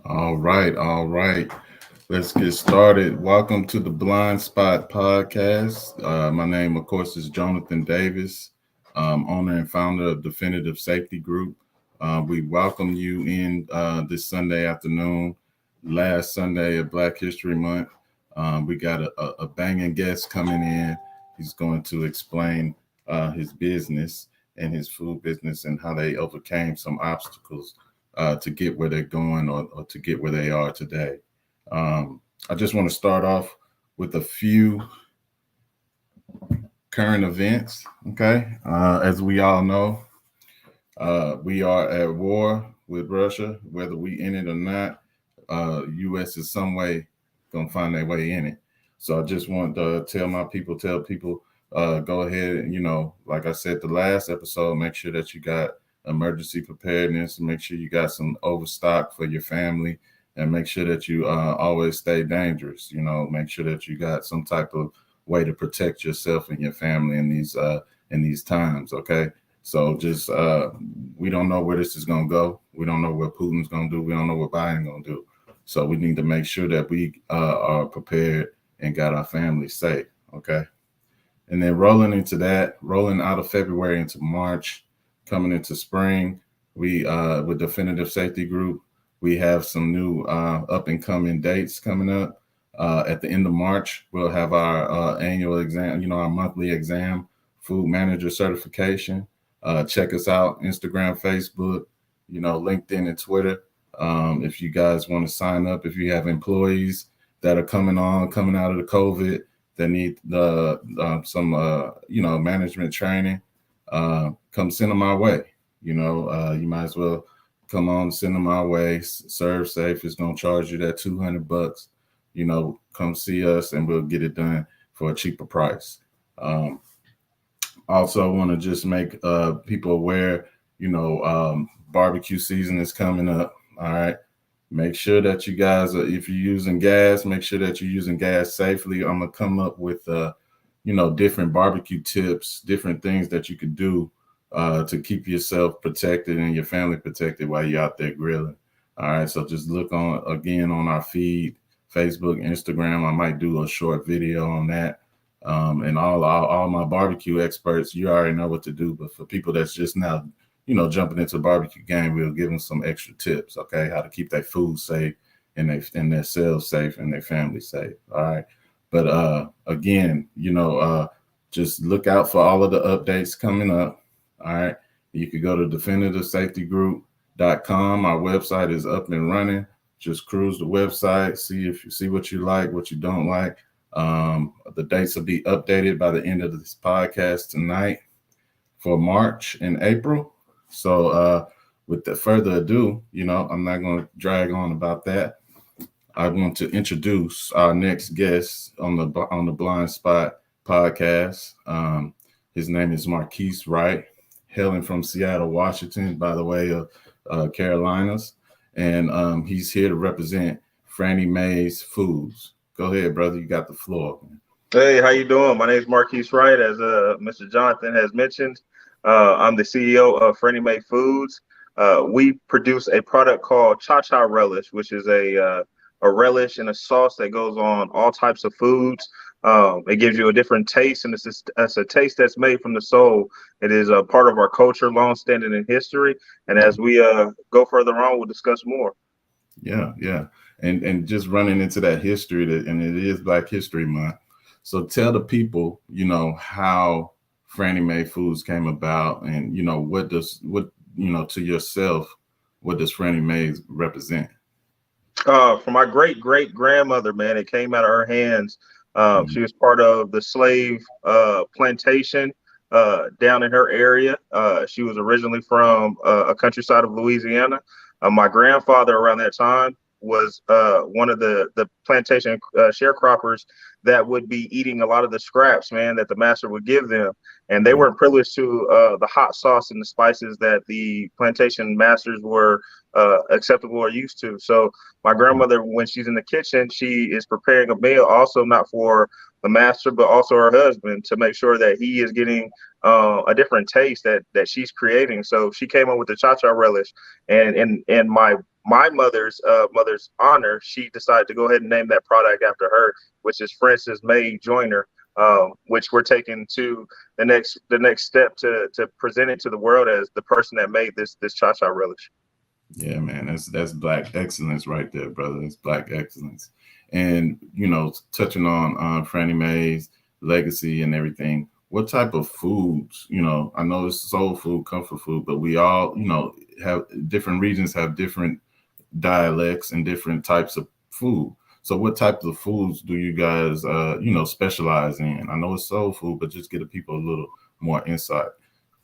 All right, all right. Let's get started. Welcome to the Blind Spot Podcast. My name, of course, is Jonathan Davis, owner and founder of Definitive Safety Group. We welcome you in this Sunday afternoon, last Sunday of Black History Month. We got a banging guest coming in. He's going to explain his business and his food business and how they overcame some obstacles to get where they're going or to get where they are today. I just want to start off with a few current events. Okay. As we all know, we are at war with Russia, whether we in it or not. U.S. is some way going to find their way in it. So I just want to tell people, go ahead and, like I said, the last episode, make sure that you got emergency preparedness, make sure you got some overstock for your family, and make sure that you always stay dangerous. Make sure that you got some type of way to protect yourself and your family in these times. Okay. So just we don't know where this is going to go. We don't know what Putin's going to do. We don't know what Biden's going to do. So we need to make sure that we are prepared and got our family safe. Okay. And then rolling out of February into March, coming into spring, we with Definitive Safety Group, we have some new up and coming dates coming up. At the end of March, we'll have our annual exam, our monthly exam, food manager certification. Check us out, Instagram, Facebook, LinkedIn and Twitter. If you guys want to sign up, if you have employees that are coming out of the COVID that need some management training, come send them our way. You might as well come on, send them our way. Serve Safe is going to charge you that $200. Come see us and we'll get it done for a cheaper price. Also want to just make people aware, barbecue season is coming up. All right. Make sure that you guys, if you're using gas, make sure that you're using gas safely. I'm going to come up with, different barbecue tips, different things that you could do to keep yourself protected and your family protected while you're out there grilling. All right. So just look on our feed, Facebook, Instagram. I might do a short video on that. And all my barbecue experts, you already know what to do. But for people that's just now, jumping into the barbecue game, we'll give them some extra tips, okay, how to keep their food safe and their selves safe and their family safe. All right. But again, just look out for all of the updates coming up. All right. You could go to definitivesafetygroup.com. Our website is up and running. Just cruise the website, see what you like, what you don't like. The dates will be updated by the end of this podcast tonight for March and April. So with the further ado, I'm not going to drag on about that. I want to introduce our next guest on the Blind Spot podcast. His name is Marquise Wright, hailing from Seattle, Washington, by the way, of Carolinas. And he's here to represent Frannie Mae's Foods. Go ahead, brother. You got the floor. Hey, how you doing? My name is Marquise Wright. As Mr. Jonathan has mentioned, I'm the CEO of Frannie Mae Foods. We produce a product called Cha-Cha Relish, which is a relish and a sauce that goes on all types of foods. It gives you a different taste, and it's a taste that's made from the soul. It is a part of our culture, long-standing in history. And as we go further on, we'll discuss more. Yeah. And just running into that history, and it is Black History Month. So tell the people, how Frannie Mae Foods came about, and to yourself, what does Frannie Mae represent? For my great grandmother, man, it came out of her hands. She was part of the slave plantation down in her area. She was originally from a countryside of Louisiana. My grandfather around that time was one of the plantation sharecroppers that would be eating a lot of the scraps, man, that the master would give them. And they weren't privileged to the hot sauce and the spices that the plantation masters were acceptable or used to. So my grandmother, when she's in the kitchen, she is preparing a meal also not for the master, but also her husband, to make sure that he is getting a different taste that she's creating. So she came up with the Cha-Cha relish, and my my mother's honor, she decided to go ahead and name that product after her, which is Frannie Mae Joiner, which we're taking to the next step to present it to the world as the person that made this cha-cha relish. Yeah, man, that's black excellence right there, brother. It's black excellence. And touching on Frannie Mae's legacy and everything, what type of foods, I know it's soul food, comfort food, but we all, have different regions have different dialects and different types of food. So what types of foods do you guys specialize in? I know it's soul food, but just give the people a little more insight.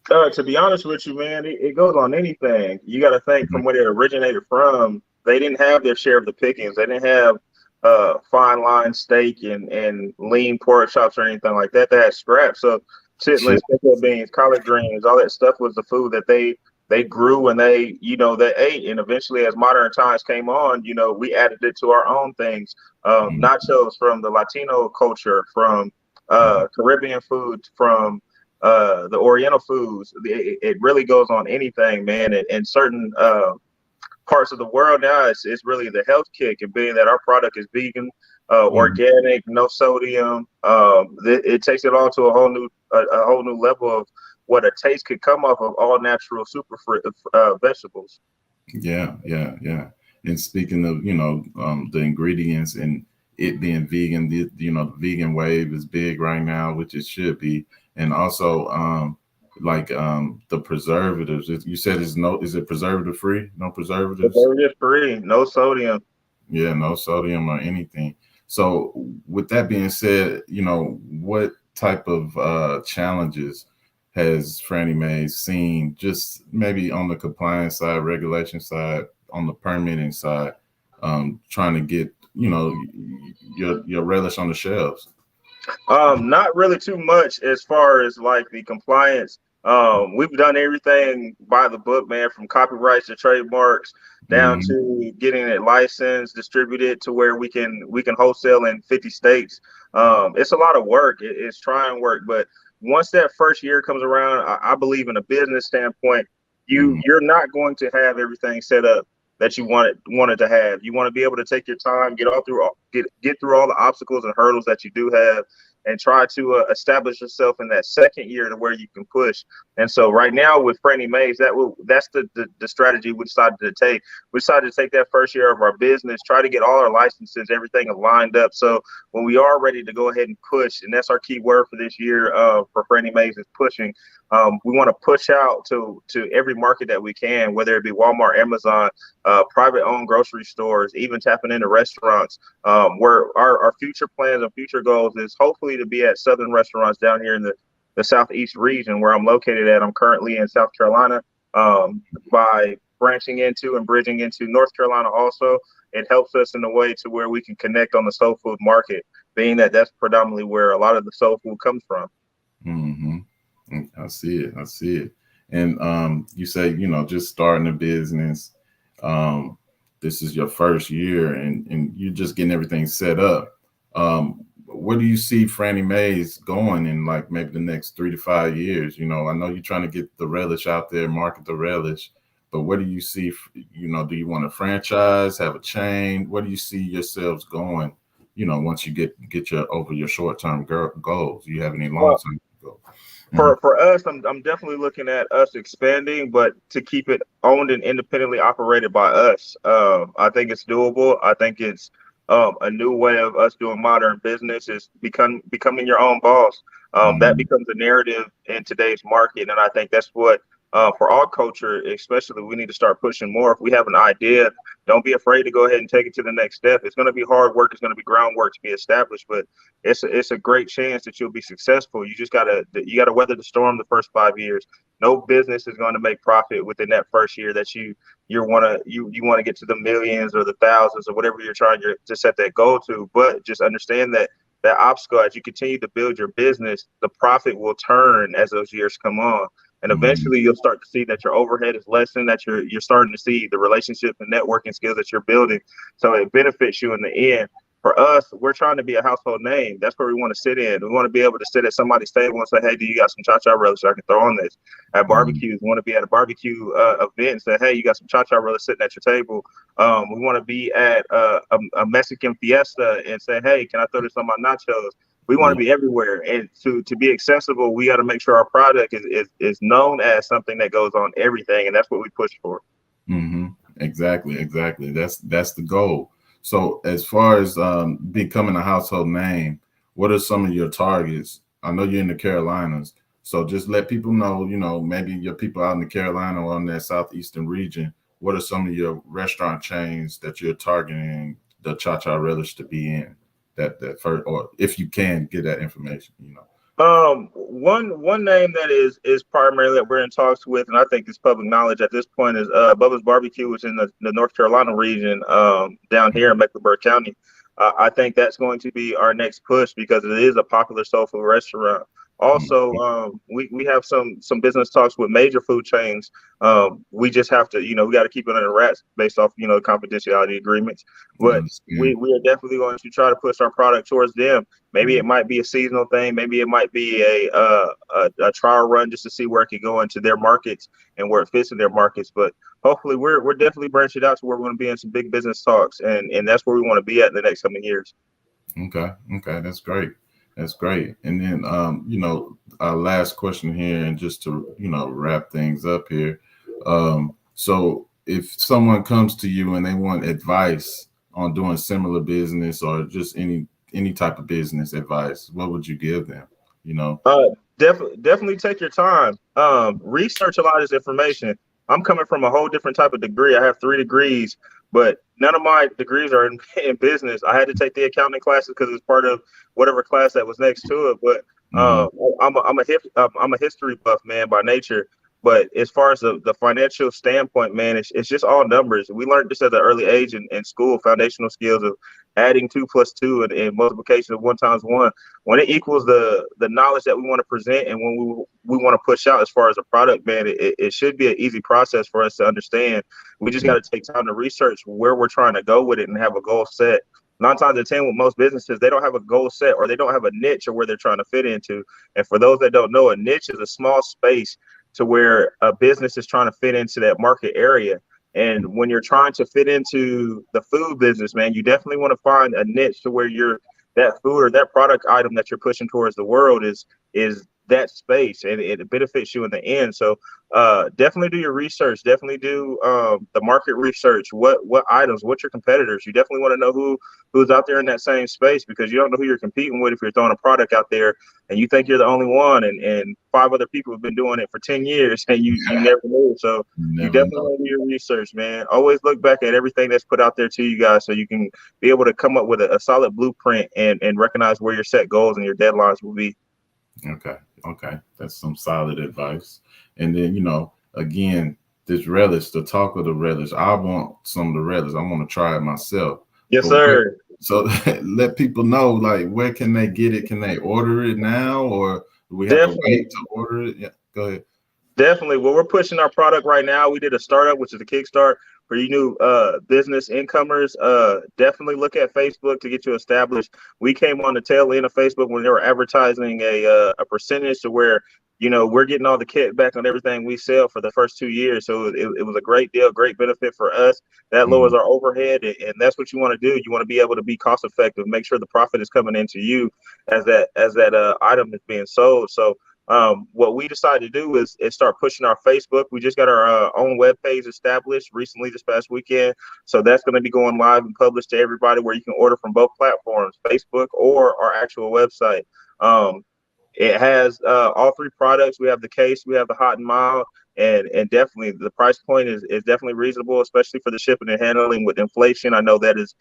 To be honest with you, man, it goes on anything. You got to think from where it originated from. They didn't have their share of the pickings. They didn't have fine line steak and lean pork chops or anything like that. They had scraps. So chitlins, pinto beans, collard greens, all that stuff was the food that they grew and they ate. And eventually, as modern times came on, we added it to our own things. Nachos from the Latino culture, from Caribbean food, from the Oriental foods. It really goes on anything, man. And certain parts of the world now, it's really the health kick. And being that our product is vegan, organic, no sodium, it takes it all to a whole new level of what a taste could come off of all natural vegetables. Yeah. And speaking of the ingredients and it being vegan, the vegan wave is big right now, which it should be. And also the preservatives. You said is it preservative free? No preservatives? Preservative free, no sodium. Yeah, no sodium or anything. So with that being said, what type of challenges has Frannie Mae seen, just maybe on the compliance side, regulation side, on the permitting side, trying to get your relish on the shelves? Not really too much as far as like the compliance. We've done everything by the book, man, from copyrights to trademarks down to getting it licensed, distributed to where we can wholesale in 50 states. It's a lot of work. It's trying work, but once that first year comes around, I believe in a business standpoint, you're not going to have everything set up that you wanted to have. You want to be able to take your time, get through all the obstacles and hurdles that you do have, and try to establish yourself in that second year to where you can push. And so right now with Frannie Mae's, that's the strategy we decided to take. We decided to take that first year of our business, try to get all our licenses, everything lined up. So when we are ready to go ahead and push, and that's our key word for this year for Frannie Mae's is pushing. We want to push out to every market that we can, whether it be Walmart, Amazon, private owned grocery stores, even tapping into restaurants, where our future plans and future goals is hopefully to be at Southern restaurants down here in the Southeast region where I'm located at. I'm currently in South Carolina. By branching into and bridging into North Carolina also, it helps us in a way to where we can connect on the soul food market, being that that's predominantly where a lot of the soul food comes from. I see it. And you say, just starting a business. This is your first year and you're just getting everything set up. Where do you see Frannie Mae's going in like maybe the next 3 to 5 years? I know you're trying to get the relish out there, market the relish, but what do you see? Do you want a franchise, have a chain? Where do you see yourselves going? Once you get over your short-term goals, do you have any long-term goals? For us, I'm definitely looking at us expanding, but to keep it owned and independently operated by us. I think it's doable. I think it's a new way of us doing modern business is becoming your own boss. That becomes a narrative in today's market, and I think that's what for our culture, especially, we need to start pushing more. If we have an idea, don't be afraid to go ahead and take it to the next step. It's going to be hard work. It's going to be groundwork to be established, but it's a great chance that you'll be successful. You just gotta weather the storm the first 5 years. No business is going to make profit within that first year that you want to get to the millions or the thousands or whatever you're trying to set that goal to. But just understand that obstacle, as you continue to build your business, the profit will turn as those years come on. And eventually you'll start to see that your overhead is lessened, that you're starting to see the relationship and networking skills that you're building. So it benefits you in the end. For us, we're trying to be a household name. That's where we want to sit in. We want to be able to sit at somebody's table and say, hey, do you got some cha-cha relish I can throw on this? At barbecues, we want to be at a barbecue event and say, hey, you got some cha-cha relish sitting at your table. We want to be at a Mexican fiesta and say, hey, can I throw this on my nachos? We want to be everywhere. And to be accessible, we got to make sure our product is known as something that goes on everything. And that's what we push for. Mm-hmm. Exactly. That's the goal. So as far as becoming a household name, what are some of your targets? I know you're in the Carolinas, so just let people know, maybe your people out in the Carolina or in that southeastern region, what are some of your restaurant chains that you're targeting the Cha-Cha Relish to be in? That first, or if you can get that information. One name that is primarily that we're in talks with, and I think it's public knowledge at this point, is Bubba's Barbecue, which is in the North Carolina region, down here in Mecklenburg County. I think that's going to be our next push because it is a popular soul food restaurant. Also, we have some business talks with major food chains. We just have to, we got to keep it under wraps based off, the confidentiality agreements. But we are definitely going to try to push our product towards them. Maybe it might be a seasonal thing. Maybe it might be a trial run just to see where it can go into their markets and where it fits in their markets. But hopefully, we're definitely branching out to where we're going to be in some big business talks, and that's where we want to be at in the next coming years. Okay, that's great. That's great. And then, our last question here, and just to, wrap things up here. So if someone comes to you and they want advice on doing similar business or just any type of business advice, what would you give them? Definitely take your time. Research a lot of this information. I'm coming from a whole different type of degree. I have 3 degrees, but none of my degrees are in business. I had to take the accounting classes because it's part of whatever class that was next to it. But I'm a history buff, man, by nature. But as far as the financial standpoint, man, it's just all numbers. We learned this at an early age in school, foundational skills of adding 2 plus 2 and multiplication of 1 times 1. When it equals the knowledge that we want to present and when we want to push out as far as a product, man, it should be an easy process for us to understand. We just got to take time to research where we're trying to go with it and have a goal set. 9 times out of 10 with most businesses, they don't have a goal set or they don't have a niche or where they're trying to fit into. And for those that don't know, a niche is a small space to where a business is trying to fit into that market area. And when you're trying to fit into the food business, man, you definitely want to find a niche to where that food or that product item that you're pushing towards the world is that space, and it benefits you in the end. So definitely do your research. Definitely do the market research. What items? What's your competitors? You definitely want to know who's out there in that same space, because you don't know who you're competing with if you're throwing a product out there and you think you're the only one, and 5 other people have been doing it for 10 years and you never knew. So you definitely want to do your research, man. Always look back at everything that's put out there to you guys so you can be able to come up with a solid blueprint and recognize where your set goals and your deadlines will be. Okay. That's some solid advice. And then, again, this relish, the talk of the relish, I want some of the relish. I want to try it myself. Yes, sir. So let people know, like, where can they get it? Can they order it now, or do we have to wait to order it? Yeah, go ahead. Definitely. Well, we're pushing our product right now. We did a startup, which is a Kickstart for you new business incomers. Definitely look at Facebook to get you established. We came on the tail end of Facebook when they were advertising a percentage to where, we're getting all the kickback on everything we sell for the first 2 years. So it was a great deal, great benefit for us. That lowers our overhead, and that's what you want to do. You want to be able to be cost effective, make sure the profit is coming into you as that item is being sold. So what we decided to do is start pushing our Facebook. We just got our own web page established recently this past weekend. So that's going to be going live and published to everybody, where you can order from both platforms, Facebook or our actual website. It has all 3 products. We have the case, we have the hot and mild, and definitely the price point is definitely reasonable, especially for the shipping and handling with inflation. I know that is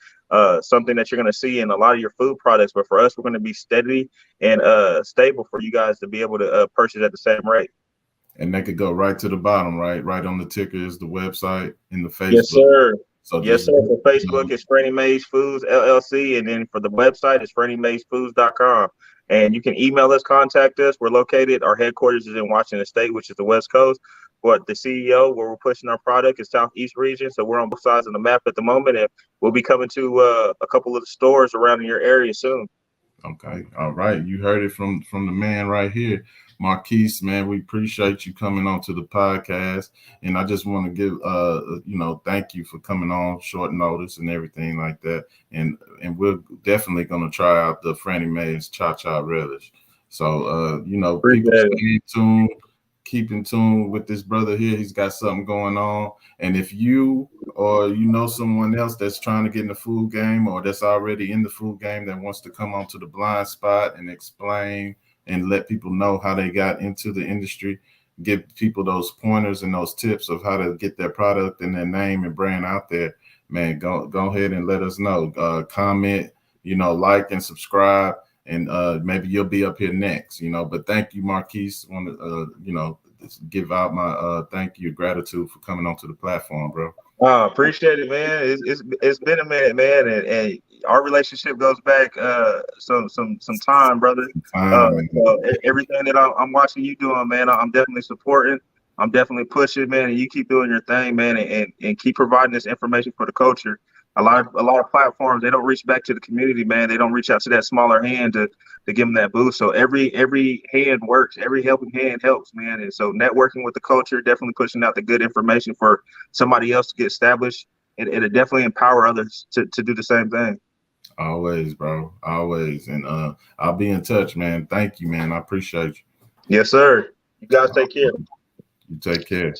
something that you're going to see in a lot of your food products, but for us, we're going to be steady and stable for you guys to be able to purchase at the same rate. And they could go right to the bottom, right on the ticker is the website and the Facebook. Yes, sir. So yes, sir. For Facebook, it's Frannie Mae's Foods LLC, and then for the website, it's FrannieMaesFoods.com. And you can email us, contact us. We're located. Our headquarters is in Washington State, which is the West Coast. the CEO where we're pushing our product is Southeast region. So we're on both sides of the map at the moment, and we'll be coming to a couple of the stores around in your area soon. Okay. All right. You heard it from the man right here. Marquise, man, we appreciate you coming on to the podcast. And I just want to give thank you for coming on short notice and everything like that. And we're definitely gonna try out the Frannie Mae's Cha-Cha Relish. So people Appreciate it. stay tuned, keep in tune with this brother here. He's got something going on. And if you or you know someone else that's trying to get in the food game or that's already in the food game that wants to come onto the blind spot and explain and let people know how they got into the industry, give people those pointers and those tips of how to get their product and their name and brand out there, man, go ahead and let us know. Comment, like and subscribe, and maybe you'll be up here next, But thank you, Marquise. Want to, give out my thank you, gratitude for coming onto the platform, bro. Appreciate it, man. It's been a minute, man, and our relationship goes back some time, brother. So everything that I'm watching you doing, man, I'm definitely supporting. I'm definitely pushing, man, and you keep doing your thing, man, and keep providing this information for the culture. A lot of platforms, they don't reach back to the community, man. They don't reach out to that smaller hand to give them that boost. So every hand works. Every helping hand helps, man. And so networking with the culture, definitely pushing out the good information for somebody else to get established. It'll definitely empower others to do the same thing. Always, bro. Always. And I'll be in touch, man. Thank you, man. I appreciate you. Yes, sir. You guys take care. You take care.